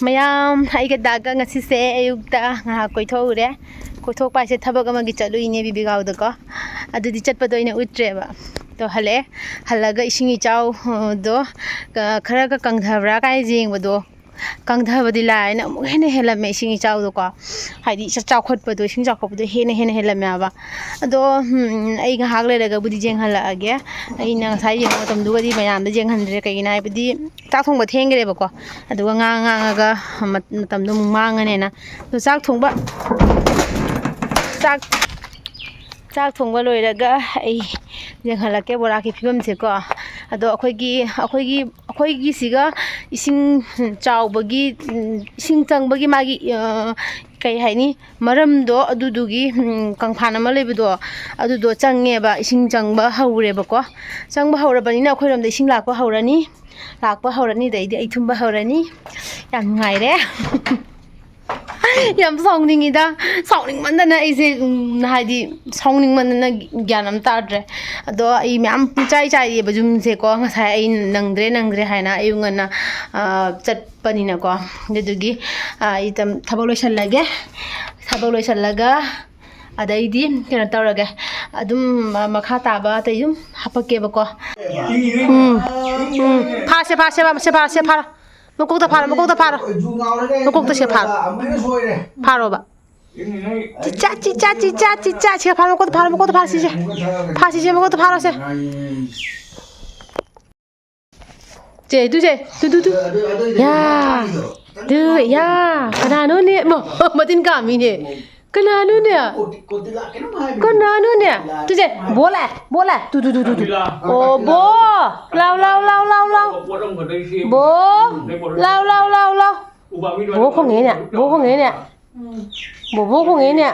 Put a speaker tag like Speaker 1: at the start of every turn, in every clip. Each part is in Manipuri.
Speaker 1: Mayam Eigi daga ngasi se ayukta nga koithore koithok paise thabak amagi chaluine Bibigaosu da ko adudi chatpado ina utreba to hale halaga isingi chaw do khara ka kangdhabra kai jengbodo kangdhabadi laina amuk hene helame isingi chaw do ko haidi chawkhotpado ising chawkhotpado hene helame aba ado ai nga hak leraga budi jeng hala age ai na sai yeng matam dugadi mayam da jeng handre kai na budi chak thongba thengreba ko aduga nga ga matam do mangane na do chak thongba chak thongba loiraga ai jeng halake bora ki phibam se ko ado akhoi siga ising chawbagi ising changbagi magi kai haini maramdo adudugi kangphana ma lebido adudo changeba ising changba haureba ko changba haurabani na akhoi ramda ising lakpa haurani daidi ai thumba haurani yam ngaire yam sawningida sawning mandana ise haidi sawning mandana gyanam tadre ado ai myam chai bajum se ko ngasai ai nangdre haina ayungana chatpani na ko dedugi ai tam thabolo shallage adaidi kena tawrage adum makha taba tayum hapake ba ko phase phara Mukukta phara mukukta se pharo ba chicha se pharo mukukta phara se mukukta pharo se du ya kanano ne matin kami ne kanano ne tu je bola tu oh bo lao bo lao bố không nghe nè bố không nghe nè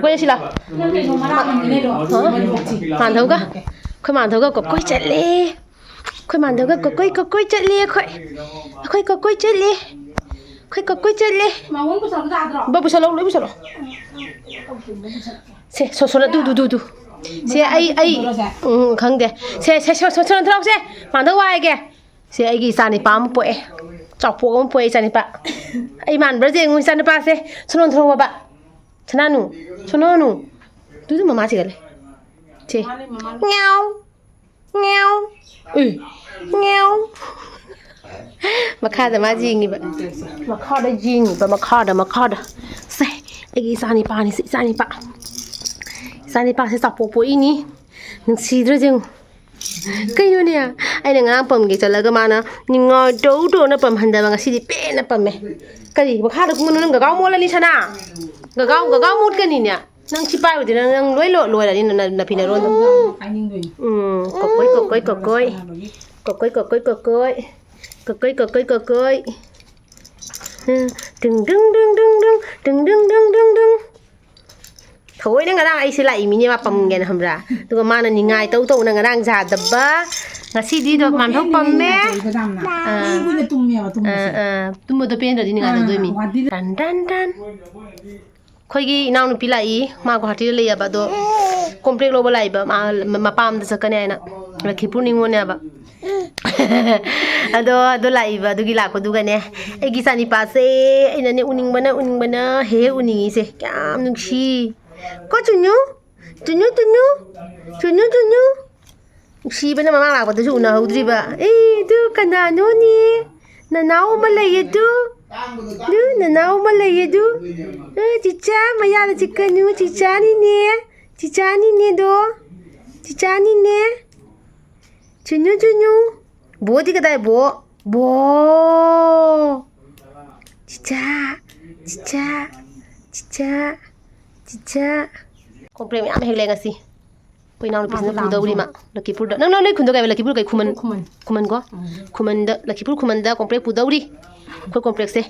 Speaker 1: quay chị nào màn thấu cơ có quay chạy lê khơi màn thấu cơ có quay chạy lê khơi có quay chạy lê bố bùsà lâu xe số là du xe ai không để xe số là thâu xe màn thấu vai kìa xe Eigi sani pam poe chọc po poe sani pa ai man braje ngun sani pa se sonon throwa ba sononu tu mama chigale che ngao makada ma jingi ba makada se Eigi sani pa se chọc po ini nung sidra jeng cái như nè ai đang ngang pầm cái chợ là cái mà nó nhưng ngồi trấu nó pầm hành đại bằng xí đi bé nó pầm mày cái gì mà khác được muốn nó gáo mua lên đi sao nào gáo mua cái gì nè năng chip bay thì năng lôi là đi là pin rồi cocoi đừng thôi nang ngarang ai sila imi niya pam gen hamra tuga mana ni ngai tau nang ngarang ja dabba ngasi di do man thok pam me tumbo do pen do di ngai do mi dan khoi gi inaw nu pilai ma ko hati le ya ba do complex lo balai ba ma pam da sakane na la khipur ni ngone ba ado lai ba du gi la ko du ga ne Eigi sani pa se ina ne uning bana he uningi se kyam nungshi có chunyu si bana mama la ko tu na hodri ba tu kana no ni na nau malay du chicha maya la chikanu chicha ni ne do chunyu bo di ka dai bo chicha komplain am hele ngasi poi naw pis na pudauri ma lakipur da nang nei khundo kai lakipur kai khuman ko khuman da lakipur khuman da komplain pudauri ko complex se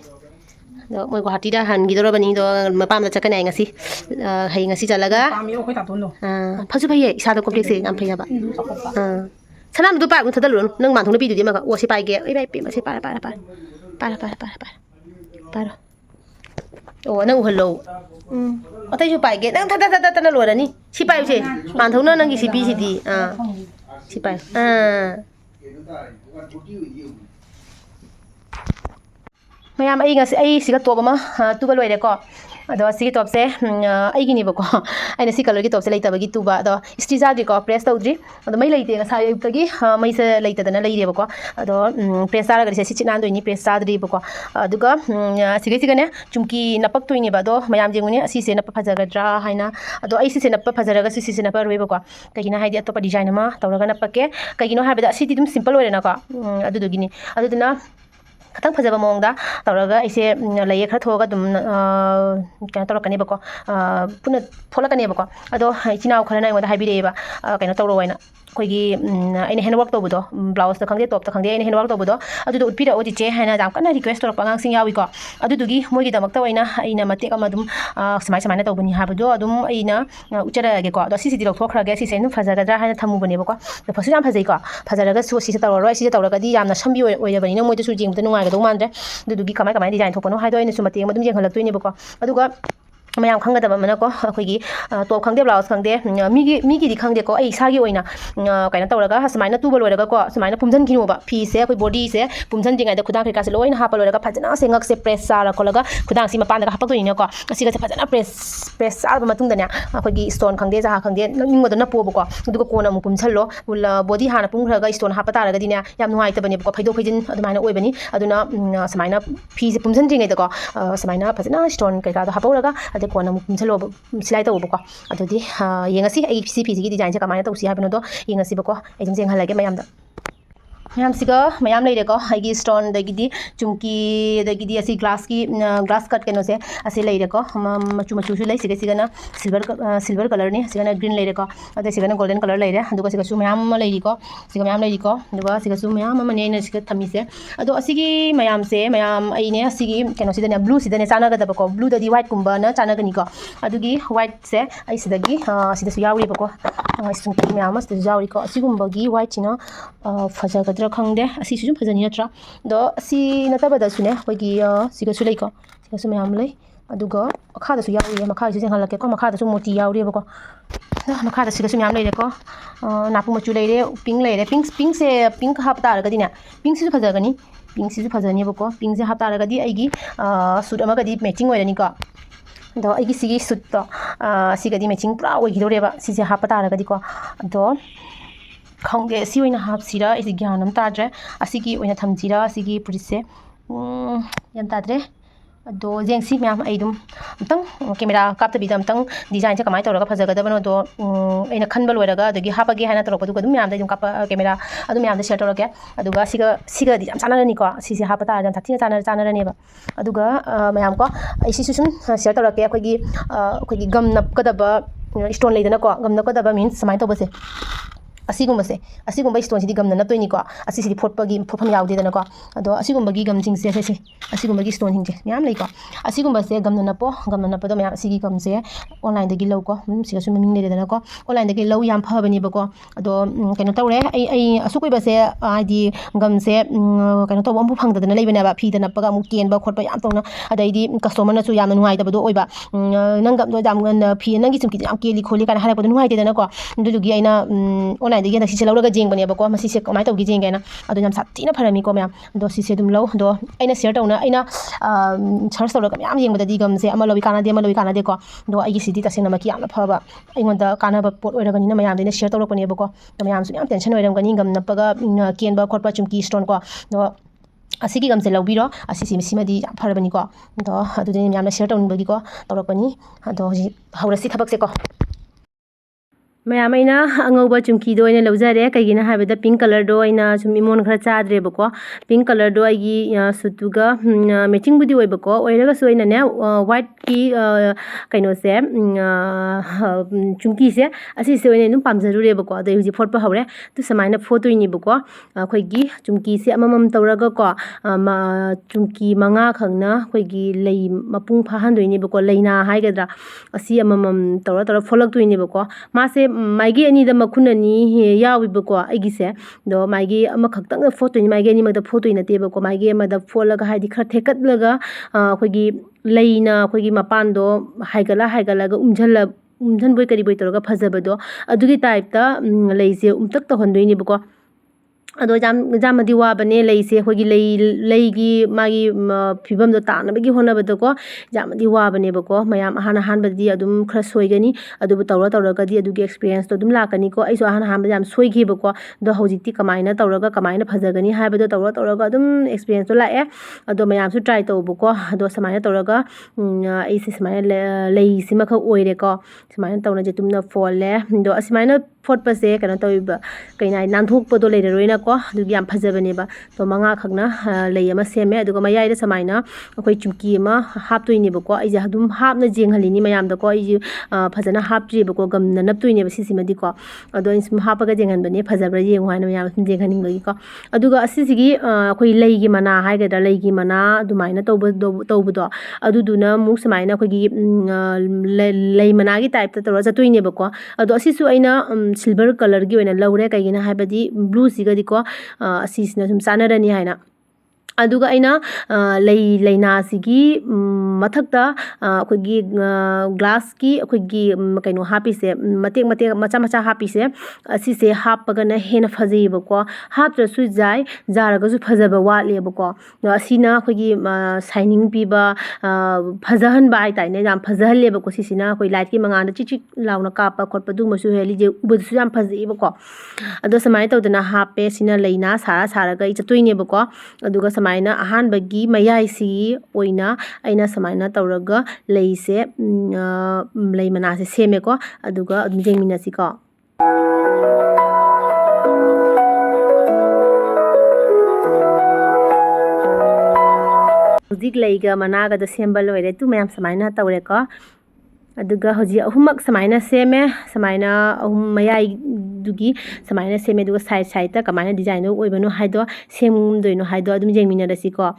Speaker 1: do moi ko hati da han gi do bani do mapam da chakana ngasi hai ngasi chalaga pami o khoi ta ton do phasu phai isa da complex se am phai ba sanam du pa kun thadal nang man thong na pi du di ma ka o se pai ge ai bai pe ma se para Paro. Oh, nang uhalo. Atay siya paige. Nang tata na lora ni. Si payo siya. Manthong na nang si di. Si payo. Mayam ay siga top ama tuba loire ko. Ado sigi top se aigi ni bako. Aina si color gi top se laita bagi tuba ado stiza di ko press taudri. Ado mai laite nga sa yugtagi mai se laita dana laire bako. Ado press sara gari se si chinan do ni press sadri bako. Aduga siga ne chumki napak to ni ba do mayam jenguni asi se napa phajagadra haina ado ai si se napa phajaraga si se napa roi bako. Kagina haidi atopa design ma tawraga napake kagino habeda si dum simple ore na ko. Adu dogini adu dina Katang phajaba mongda tawraga aise laye khara thoga dum kana tawrakani bako puna tholakani bako ado chinaw khara na ngoda haibireba kana tawro waina koigi aine handwork tobudo blouse ta khangde top ta khangde aine handwork tobudo adu utpira odi che haina jam kana request torpa ngang sing yawi ko adu dugi mogi damak ta waina aina matek ama dum samai samai tawbani habdo adum aina uchara ge ko ado sisi dilok thokra ge sisi nu phajagadra haina thamu bane bako to phasu jam phajai ko phajaraga su sisi tawro sisi tawraga di yamna sambi oirabani no moidu su jing ta nungai ga do mandre dugi kamai kamai design thokano haido aina su matek ma dum jeng halak toini bako aduga mayam khangada mana ko akhoi top khangde blouse khangde migi di khangde ko ai sagi oina kaina tawraga samaina tubal loiraga ko samaina pumjan kinu ba phi se akhoi body se pumjan jingai da khudang khika se loina hapa loiraga phajana sengak se press sara kolaga khudang si mapan da hapak to ni ko asiga se phajana press sar ba matung da ne akhoi gi stone khangde ja khangde ning moda na po ba ko duga kona mu pumchalo body hana pumkhraga stone hapa taraga di ne yam nuai ta bani ko phaido phajin adumaina oi bani aduna samaina phi se pumjan jingai da ko samaina phajana stone kai ka da hapauraga ade kona mu pumchalo silai ta ko adudi yengasi ai CP gi design se kamana tawsi habino do yengasi bako ai jing jeng halage mayam da mayam siga mayam leire ko aigi stone dagidi chumki dagidi asi glass cut keno se asi leire ko machu su lei siga na silver color ni siga na green leire ko ade siga na golden color leire aduga siga su mayam leiri ko aduga siga su mayam mane na siga thami se ado asigi mayam se mayam ai ne asigi keno sida ne blue sida ne chana ga da ko blue dadi white kumba na chana ga ni ko adugi white se ai sidagi sida su yawi bako sungki mayam mas de yawi ko asigumba gi white china faja ga khangde asi su phajani natra do asi nataba da sune hoigi siga su lei ko siga su mayam lei aduga akha da su yawi makha su jeng halake ko makha da su moti yawi ba ko makha da siga su mayam leire ko napu machu leire pink se pink hap ta ga dina pink su phajagani pink su phajani ba ko pink se hap ta ga di aigi suit ama ga di matching oirani ko do aigi sigi suit to siga di matching pra oi gidore ba si se hap ta ga di ko do khangde si oina hap sira isi gyanam tadre asigi oina thamjira asigi purise yan tadre do jengsi myam aidum tang camera kapta bidam tang design se kamai tawraga phajagada bano do aina khanbal oiraga adagi hapage haina tawrok du dum myam da dum kap camera adum myam da share tawrake aduga siga di jam chanarani ko sisi hapata jam thina chanarani ba aduga myam ko ai si sun share tawrake akhoi gam nap kadaba stone leidana ko gam nap kadaba means samai tawbase asigumba stone sidi gamna na toini ko asi sidi photpagi phofam yaudi dana ko ado asigumba gi gam jing se asigumba gi stone hingje myam lei ko asigumba se gamna na po do myam asigi gam se online dagi low ko siga su ming le dana ko online dagi low yam phabani ba ko ado kaino tawre ai asukoi ba se id gam se kaino to bombu phang dana leibena ba phi dana paga mu ken ba khotpa yam tawna adaidi customer na su yam nuai da do oiba nang gam do jam phi nang gi chumki yam keli kholi kana hala ko nuai de dana ko dugi aina online dagi si lauraga jeng bane ba ko masi se kamai tawgi jeng gaina ado jam satina pharami ko myam do si se dum lo do aina share tawna aina search tawraga myam jeng bada digam se ama lobi kana de ko do ai gi sidi tasena maki yamna phaba aingonda kana ba pot oiragani na myam de share tawrak bane ba ko to myam su myam tension oiramgani gam na paga ken ba khotpa chumki stone ko do asigi gam se lobiro asisi simadi yam pharabani ko do adu de myam na share tawni bagi ko tawrakani ado haurasi thabak se ko mayamaina angauba chumki do ina lawjare kaigina habeda pink color do ina chumi mon khara chadre bako pink color do agi sutuga matching budi oi bako oiraga so ina ne white ki kaino se chumki se asi se ina num pamjaru re bako ade huji photpa hawre tu samaina photo ini bako khoigi chumki se amamam tawraga ko chumki manga khangna khoigi lei mapung pha handoi ni bako leina haigadra asi amamam tawra folak tu ini bako ma se ꯃꯥꯏꯒꯤ ꯑꯅꯤꯗ ꯃꯈꯨꯟ ꯑꯅꯤ ꯌꯥꯎꯋꯦꯕꯀꯣ ꯑꯩꯒꯤꯁꯦ ꯑꯗꯣ ꯃꯥꯏꯒꯤ ꯑꯃꯈꯛꯇꯪ ꯐꯣꯠꯇꯣꯏꯅꯤ ꯃꯥꯏꯒꯤ ꯑꯅꯤꯃꯛꯇ ꯐꯣꯠꯇꯣꯏ ꯅꯠꯇꯦꯕꯀꯣ ꯃꯥꯏꯒꯤ ꯑꯃꯗ ꯐꯣꯠꯂꯒ ꯍꯥꯏꯗꯤ ꯈꯔ ꯊꯦꯛꯀꯠꯂꯒ ꯑꯩꯈꯣꯏꯒꯤ ꯂꯩꯅ ꯑꯩꯈꯣꯏꯒꯤ ꯃꯄꯥꯟꯗꯣ ꯍꯥꯏꯒꯠꯂꯒ ꯎꯝꯖꯟꯕꯣꯏ ꯀꯔꯤꯕꯣꯏ ꯇꯧꯔꯒ ꯐꯖꯕꯗꯣ ꯑꯗꯨꯒꯤ ꯇꯥꯏꯞꯇ ꯂꯩꯁꯦ ꯎꯝꯇꯛ ꯇꯧꯍꯟꯗꯣꯏꯅꯦꯕꯀோ ꯑꯗꯣ ꯌꯥꯝꯅꯗꯤ ꯋꯥꯕꯅꯦ ꯂꯩꯁꯦ ꯑꯩꯈꯣꯏꯒꯤ ꯂꯩꯒꯤ ꯃꯥꯒꯤ ꯐꯤꯕꯝꯗꯣ ꯇꯥꯅꯕꯒꯤ ꯍꯣꯠꯅꯕꯗꯀꯣ ꯌꯥꯝꯅꯗꯤ ꯋꯥꯕꯅꯦꯕꯀꯣ ꯃꯌꯥꯝ ꯑꯍꯥꯟꯕꯗꯤ ꯑꯗꯨꯝ ꯈꯔ ꯁꯣꯏꯒꯅꯤ ꯑꯗꯨꯕꯨ ꯇꯧꯔꯒꯗꯤ ꯑꯗꯨꯒꯤ ꯑꯦꯛꯁꯄꯤꯔꯤꯌꯦꯟꯁꯇꯣ ꯑꯗꯨꯝ ꯂꯥꯛꯀꯅꯤꯀꯣ ꯑꯩꯁꯨ ꯑꯍꯥꯟꯕꯗ ꯌꯥꯝ ꯁꯣꯏꯈꯤꯕꯀꯣ ꯑꯗꯣ ꯍꯧꯖꯤꯛꯇꯤ ꯀꯃꯥꯏꯅ ꯇꯧꯔꯒ ꯀꯃꯥꯏꯅ ꯐꯖꯒꯅꯤ ꯍꯥꯏꯕꯗꯣ ꯇꯧꯔꯒ ꯑꯗꯨꯝ ꯑꯦꯛꯁꯄꯤꯔꯤꯌꯦꯟꯁꯇꯣ ꯂꯥꯛꯑꯦ ꯑꯗꯣ ꯃꯌꯥꯝꯁꯨ ꯇ꯭ꯔꯥꯏ ꯇꯧꯕꯀꯣ ꯑꯗꯣ ꯁꯨꯃꯥꯏꯅ ꯇꯧꯔꯒ ꯑꯩꯁꯦ ꯁꯨꯃꯥꯏꯅ ꯂꯩꯁꯤꯃꯈꯛ ꯑꯣꯏꯔꯦꯀꯣ ꯁꯨꯃꯥꯏꯅ ꯇꯧꯅ ꯇꯨꯝꯅ ꯐꯣꯜꯂꯦ ꯑꯗꯣ ꯑꯁꯨꯃꯥꯏꯅ ꯐꯣꯠꯄꯁꯦ ꯀꯩꯅꯣ ꯇꯧꯋꯦꯕ ꯅꯥꯟꯊꯣꯛꯄꯗꯣ ꯂꯩꯔꯔꯣꯏꯅꯀꯣ ꯑꯗꯨꯒꯤ ꯌꯥꯝ ꯐꯖꯕꯅꯦꯕ ꯑꯗꯣ ꯃꯉꯥꯈꯛꯅ ꯂꯩ ꯑꯃ ꯁꯦꯝꯃꯦ ꯑꯗꯨꯒ ꯃꯌꯥꯏꯗ ꯁꯨꯃꯥꯏꯅ ꯑꯩꯈꯣꯏ ꯆꯨꯝꯀꯤ ꯑꯃ ꯍꯥꯞꯇꯣꯏꯅꯦꯕꯀꯣ ꯑꯩꯁꯦ ꯑꯗꯨꯝ ꯍꯥꯞꯅ ꯌꯦꯡꯍꯜꯂꯤꯅꯤ ꯃꯌꯥꯝꯗꯀꯣ ꯑꯩꯁꯦ ꯐꯖꯅ ꯍꯥꯞꯇ꯭ꯔꯤꯕꯀꯣ ꯒꯝꯅ ꯅꯞꯇꯣꯏꯅꯦꯕ ꯁꯤꯁꯤꯃꯗꯤꯀꯣ ꯑꯗꯣ ꯑꯩꯅ ꯁꯨꯝ ꯍꯥꯞꯄꯒ ꯌꯦꯡꯍꯟꯕꯅꯦ ꯐꯖꯕ꯭ꯔꯥ ꯌꯦꯡꯉꯨ ꯍꯥꯏꯅ ꯃꯌꯥꯝ ꯁꯨꯝ ꯌꯦꯡꯍꯟꯅꯤꯡꯕꯒꯤꯀꯣ ꯑꯗꯨꯒ ꯑꯁꯤꯁꯤꯒꯤ ꯑꯩꯈꯣꯏ ꯂꯩꯒꯤ ꯃꯅꯥ ꯍꯥꯏꯒꯗ꯭ꯔꯥ ꯂꯩꯒꯤ ꯃꯅꯥ ꯑꯗꯨꯃꯥꯏꯅ ꯇꯧꯕꯗꯣ ꯑꯗꯨꯗꯨꯅ ꯑꯃꯨꯛ ꯁꯨꯃꯥꯏꯅ ꯑꯩꯈꯣꯏꯒꯤ ꯂꯩ ꯃꯅꯥꯒꯤ ꯇꯥꯏꯞꯇ ꯇꯧꯔꯒ ꯆꯠꯇꯣꯏꯅꯦꯕꯀꯣ ꯑꯗꯣ ꯑꯁꯤꯁꯨ ꯑꯩꯅ ꯁꯤꯜꯚꯔ ꯀꯂꯔꯒꯤ ꯑꯣꯏꯅ ꯂꯧꯔꯦ ꯀꯩꯒꯤꯅꯣ ꯍꯥꯏꯕꯗꯤ ꯕ꯭ꯂꯨꯁꯤꯒꯗꯤꯀꯣ ꯑꯁꯤꯁꯤꯅ ꯁꯨꯝ ꯆꯥꯟꯅꯔꯅꯤ ꯍꯥꯏꯅ ꯑꯗꯨꯒ ꯑꯩꯅ ꯂꯩꯅꯥꯁꯤꯒꯤ ꯃꯊꯛꯇ ꯑꯩꯈꯣꯏꯒꯤ ꯒ꯭ꯂꯥꯁꯀꯤ ꯑꯩꯈꯣꯏꯒꯤ ꯀꯩꯅꯣ ꯍꯥꯞꯄꯤꯁꯦ ꯃꯇꯦꯛ ꯃꯆꯥ ꯍꯥꯞꯄꯤꯁꯦ ꯑꯁꯤꯁꯦ ꯍꯥꯞꯄꯒꯅ ꯍꯦꯟꯅ ꯐꯖꯩꯌꯦꯕꯀꯣ ꯍꯥꯞꯇ꯭ꯔꯁꯨ ꯌꯥꯔꯒꯁꯨ ꯐꯖꯕ ꯋꯥꯠꯂꯦꯕꯀꯣ ꯑꯁꯤꯅ ꯑꯩꯈꯣꯏꯒꯤ ꯁꯥꯏꯅꯤꯡ ꯄꯤꯕ ꯐꯖꯍꯟꯕ ꯍꯥꯏꯇꯥꯔꯦꯅꯦ ꯌꯥꯝ ꯐꯖꯍꯜꯂꯦꯕꯀꯣ ꯁꯤꯁꯤꯅ ꯑꯩꯈꯣꯏ ꯂꯥꯏꯠꯀꯤ ꯃꯉꯥꯟꯗ ꯆꯤꯛ ꯂꯥꯎꯅ ꯀꯥꯞꯄ ꯈꯣꯠꯄ ꯑꯗꯨꯒꯨꯝꯕꯁꯨ ꯍꯦꯜꯂꯤꯁꯦ ꯎꯕꯗꯁꯨ ꯌꯥꯝ ꯐꯖꯩꯌꯦꯕꯀꯣ ꯑꯗꯣ ꯁꯨꯃꯥꯏꯅ ꯇꯧꯗꯅ ꯍꯥꯞꯄꯦ ꯁꯤꯅ ꯂꯩꯅꯥ ꯁꯥꯔꯒ ꯑꯩ ꯆꯠꯇꯣꯏꯅꯦꯕꯀꯣ ꯑꯗꯨꯒ ꯁꯨꯃꯥꯏꯅ ꯑꯍꯥꯟꯕꯒꯤ ꯃꯌꯥꯏꯁꯤꯒꯤ ꯑꯣꯏꯅ ꯑꯩꯅ ꯁꯨꯃꯥꯏꯅ ꯇꯧꯔꯒ ꯂꯩꯁꯦ ꯂꯩ ꯃꯅꯥꯁꯦ ꯁꯦꯝꯃꯦꯀꯣ ꯑꯗꯨꯒ ꯑꯗꯨꯝ ꯌꯦꯡꯃꯤꯟꯅꯁꯤꯀꯣ ꯍꯧꯖꯤꯛ ꯂꯩꯒ ꯃꯅꯥꯒꯗꯣ ꯁꯦꯝꯕ ꯂꯣꯏꯔꯦ ꯃꯌꯥꯝ ꯁꯨꯃꯥꯏꯅ ꯇꯧꯔꯦꯀꯣ ꯑꯗꯨꯒ ꯍꯧꯖꯤꯛ ꯑꯍꯨꯝꯃꯛ ꯁꯨꯃꯥꯏꯅ ꯁꯦꯝꯃꯦ ꯁꯨꯃꯥꯏꯅ ꯑꯍꯨꯝ ꯃꯌꯥꯏꯗꯨꯒꯤ ꯁꯨꯃꯥꯏꯅ ꯁꯦꯝꯃꯦ ꯑꯗꯨꯒ ꯁꯥꯏꯗꯇ ꯀꯃꯥꯏꯅ ꯗꯤꯖꯥꯏꯟꯗꯣ ꯑꯣꯏꯕꯅꯣ ꯍꯥꯏꯗꯣ ꯁꯦꯝꯗꯣꯏꯅꯣ ꯍꯥꯏꯗꯣ ꯑꯗꯨꯝ ꯌꯦꯡꯃꯤꯟꯅꯔꯁꯤꯀꯣ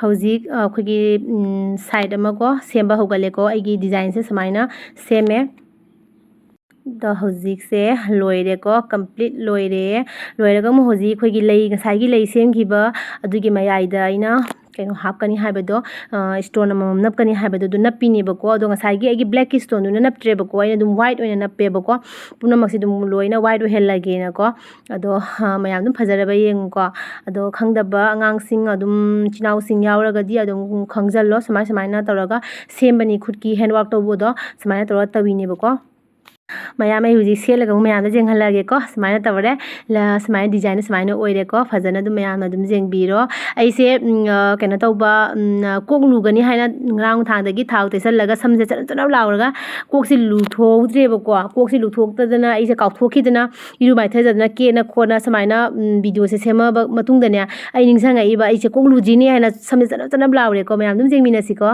Speaker 1: ꯍꯧꯖꯤꯛ ꯑꯩꯈꯣꯏꯒꯤ ꯁꯥꯏड ꯑꯃꯀꯣ ꯁꯦꯝꯕ ꯍꯧꯒꯠꯂꯦꯀꯣ ꯑꯩꯒꯤ ꯗꯤꯖꯥꯏꯟꯁꯦ ꯁꯨꯃꯥꯏꯅ ꯁꯦꯝꯃꯦ ꯗ ꯍꯧꯖꯤꯛꯁꯦ ꯂꯣꯏꯔꯦꯀꯣ ꯀꯝꯄ꯭ꯂꯤꯠ ꯂꯣꯏꯔꯒ ꯑꯃꯨꯛ ꯍꯧꯖꯤꯛ ꯑꯩꯈꯣꯏꯒꯤ ꯂꯩ ꯉꯁꯥꯏꯒꯤ ꯂꯩ ꯁꯦꯝꯈꯤꯕ ꯑꯗꯨꯒꯤ ꯃꯌꯥꯏꯗ ꯑꯩꯅ ꯀꯩꯅꯣ ꯍꯥꯞꯀꯅꯤ ꯍꯥꯏꯕꯗꯣ ꯁ꯭ꯇꯣꯟ ꯑꯃꯃꯝ ꯅꯞꯀꯅꯤ ꯍꯥꯏꯕꯗꯣ ꯑꯗꯨ ꯅꯞꯄꯤꯅꯦꯕꯀꯣ ꯑꯗꯣ ꯉꯁꯥꯏꯒꯤ ꯑꯩꯒꯤ ꯕ꯭ꯂꯦꯛꯀꯤ ꯁ꯭ꯇꯣꯟꯗꯨꯅ ꯅꯞꯇ꯭ꯔꯦꯕꯀꯣ ꯑꯩꯅ ꯑꯗꯨꯝ ꯋꯥꯏꯠ ꯑꯣꯏꯅ ꯅꯞꯄꯦꯕꯀꯣ ꯄꯨꯝꯅꯃꯛꯁꯦ ꯑꯗꯨꯝ ꯂꯣꯏꯅ ꯋꯥꯏꯠ ꯑꯣꯏꯍꯜꯂꯒꯦꯅꯀꯣ ꯑꯗꯣ ꯃꯌꯥꯝ ꯑꯗꯨꯝ ꯐꯖꯔꯕ ꯌꯦꯡꯉꯨꯀꯣ ꯑꯗꯣ ꯈꯪꯗꯕ ꯑꯉꯥꯡꯁꯤꯡ ꯑꯗꯨꯝ ꯏꯆꯤꯜ ꯏꯅꯥꯎꯁꯤꯡ ꯌꯥꯎꯔꯒꯗꯤ ꯑꯗꯨꯝ ꯈꯪꯖꯜꯂꯣ ꯁꯨꯃꯥꯏꯅ ꯇꯧꯔꯒ ꯁꯦꯝꯕꯅꯤ ꯈꯨꯠꯀꯤ ꯍꯦꯟꯋꯥꯔꯛ ꯇꯧꯕꯗꯣ ꯁꯨꯃꯥꯏꯅ ꯇꯧꯔꯒ ꯇꯧꯋꯤꯅꯦꯕꯀꯣ ꯃꯌꯥꯝ ꯑꯩ ꯍꯧꯖꯤꯛ ꯁꯦꯠꯂꯒ ꯑꯃꯨꯛ ꯃꯌꯥꯝꯗ ꯌꯦꯡꯍꯜꯂꯒꯦꯀꯣ ꯁꯨꯃꯥꯏꯅ ꯇꯧꯔꯦ ꯁꯨꯃꯥꯏꯅ ꯗꯤꯖꯥꯏꯟ ꯁꯨꯃꯥꯏꯅ ꯑꯣꯏꯔꯦꯀꯣ ꯐꯖꯅ ꯑꯗꯨꯝ ꯃꯌꯥꯝꯅ ꯑꯗꯨꯝ ꯌꯦꯡꯕꯤꯔꯣ ꯑꯩꯁꯦ ꯀꯩꯅꯣ ꯇꯧꯕ ꯀꯣꯛ ꯂꯨꯒꯅꯤ ꯍꯥꯏꯅ ꯉꯔꯥꯡ ꯅꯨꯡꯊꯥꯡꯗꯒꯤ ꯊꯥꯎ ꯇꯩꯁꯜꯂꯒ ꯁꯝꯁꯦ ꯆꯅꯞ ꯆꯅꯞ ꯂꯥꯎꯔꯒ ꯀꯣꯛꯁꯦ ꯂꯨꯊꯣꯛꯍꯧꯗ꯭ꯔꯦꯕꯀꯣ ꯀꯣꯛꯁꯦ ꯂꯨꯊꯣꯛꯇꯗꯅ ꯑꯩꯁꯦ ꯀꯥꯎꯊꯣꯛꯈꯤꯗꯅ ꯏꯔꯨ ꯃꯥꯏꯊꯖꯗꯅ ꯀꯦꯅ ꯈꯣꯠꯅ ꯁꯨꯃꯥꯏꯅ ꯚꯤꯗꯤꯑꯣꯁꯦ ꯁꯦꯝꯃꯕ ꯃꯇꯨꯡꯗꯅꯦ ꯑꯩ ꯅꯤꯡꯁꯤꯡꯉꯛꯏꯕ ꯑꯩꯁꯦ ꯀꯣꯛ ꯂꯨꯗ꯭ꯔꯤꯅꯦ ꯍꯥꯏꯅ ꯁꯝꯁꯦ ꯆꯅꯞ ꯆꯅꯞ ꯂꯥꯎꯔꯦꯀꯣ ꯃꯌꯥꯝ ꯑꯗꯨꯝ ꯌꯦꯡꯃꯤꯟꯅꯁꯤꯀꯣ